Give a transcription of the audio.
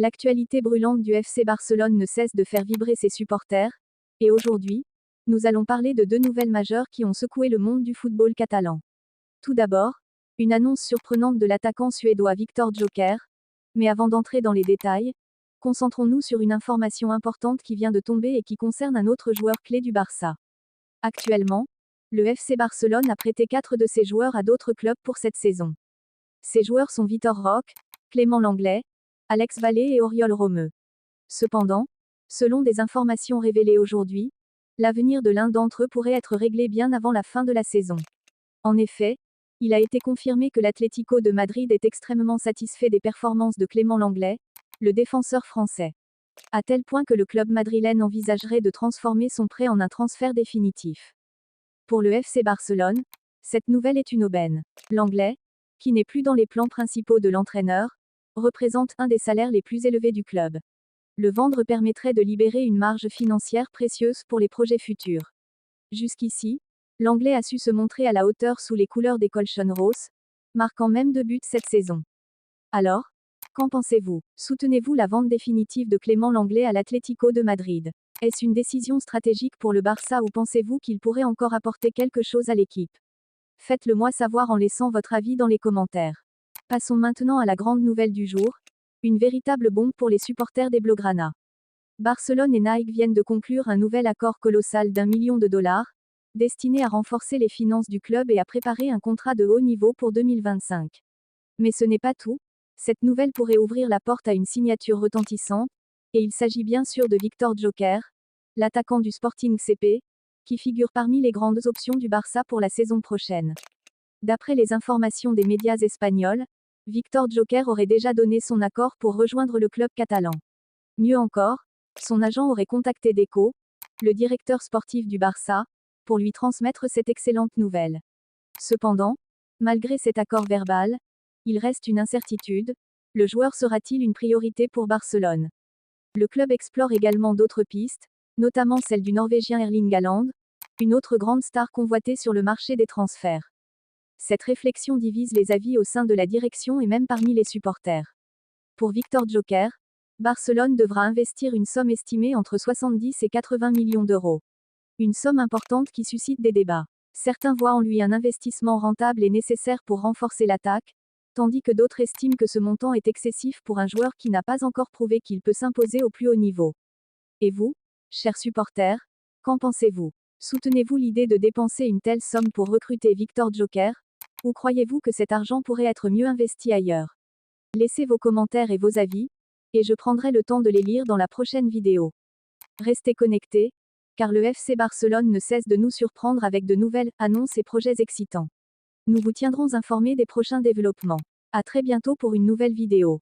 L'actualité brûlante du FC Barcelone ne cesse de faire vibrer ses supporters, et aujourd'hui, nous allons parler de deux nouvelles majeures qui ont secoué le monde du football catalan. Tout d'abord, une annonce surprenante de l'attaquant suédois Viktor Gyökeres. Mais avant d'entrer dans les détails, concentrons-nous sur une information importante qui vient de tomber et qui concerne un autre joueur clé du Barça. Actuellement, le FC Barcelone a prêté 4 de ses joueurs à d'autres clubs pour cette saison. Ces joueurs sont Vitor Roque, Clément Lenglet, Alex Vallée et Oriol Romeu. Cependant, selon des informations révélées aujourd'hui, l'avenir de l'un d'entre eux pourrait être réglé bien avant la fin de la saison. En effet, il a été confirmé que l'Atlético de Madrid est extrêmement satisfait des performances de Clément Lenglet, le défenseur français. À tel point que le club madrilène envisagerait de transformer son prêt en un transfert définitif. Pour le FC Barcelone, cette nouvelle est une aubaine. Lenglet, qui n'est plus dans les plans principaux de l'entraîneur, représente un des salaires les plus élevés du club. Le vendre permettrait de libérer une marge financière précieuse pour les projets futurs. Jusqu'ici, Lenglet a su se montrer à la hauteur sous les couleurs des Colchonros, marquant même 2 buts cette saison. Alors, qu'en pensez-vous? Soutenez-vous la vente définitive de Clément Lenglet à l'Atlético de Madrid? Est-ce une décision stratégique pour le Barça ou pensez-vous qu'il pourrait encore apporter quelque chose à l'équipe? Faites-le moi savoir en laissant votre avis dans les commentaires. Passons maintenant à la grande nouvelle du jour, une véritable bombe pour les supporters des Blaugrana. Barcelone et Nike viennent de conclure un nouvel accord colossal d'1 million de dollars, destiné à renforcer les finances du club et à préparer un contrat de haut niveau pour 2025. Mais ce n'est pas tout, cette nouvelle pourrait ouvrir la porte à une signature retentissante, et il s'agit bien sûr de Viktor Gyökeres, l'attaquant du Sporting CP, qui figure parmi les grandes options du Barça pour la saison prochaine. D'après les informations des médias espagnols, Viktor Gyökeres aurait déjà donné son accord pour rejoindre le club catalan. Mieux encore, son agent aurait contacté Deco, le directeur sportif du Barça, pour lui transmettre cette excellente nouvelle. Cependant, malgré cet accord verbal, il reste une incertitude, le joueur sera-t-il une priorité pour Barcelone? Le club explore également d'autres pistes, notamment celle du Norvégien Erling Haaland, une autre grande star convoitée sur le marché des transferts. Cette réflexion divise les avis au sein de la direction et même parmi les supporters. Pour Viktor Gyökeres, Barcelone devra investir une somme estimée entre 70 et 80 millions d'euros. Une somme importante qui suscite des débats. Certains voient en lui un investissement rentable et nécessaire pour renforcer l'attaque, tandis que d'autres estiment que ce montant est excessif pour un joueur qui n'a pas encore prouvé qu'il peut s'imposer au plus haut niveau. Et vous, chers supporters, qu'en pensez-vous? Soutenez-vous l'idée de dépenser une telle somme pour recruter Viktor Gyökeres? Ou croyez-vous que cet argent pourrait être mieux investi ailleurs? Laissez vos commentaires et vos avis, et je prendrai le temps de les lire dans la prochaine vidéo. Restez connectés, car le FC Barcelone ne cesse de nous surprendre avec de nouvelles annonces et projets excitants. Nous vous tiendrons informés des prochains développements. À très bientôt pour une nouvelle vidéo.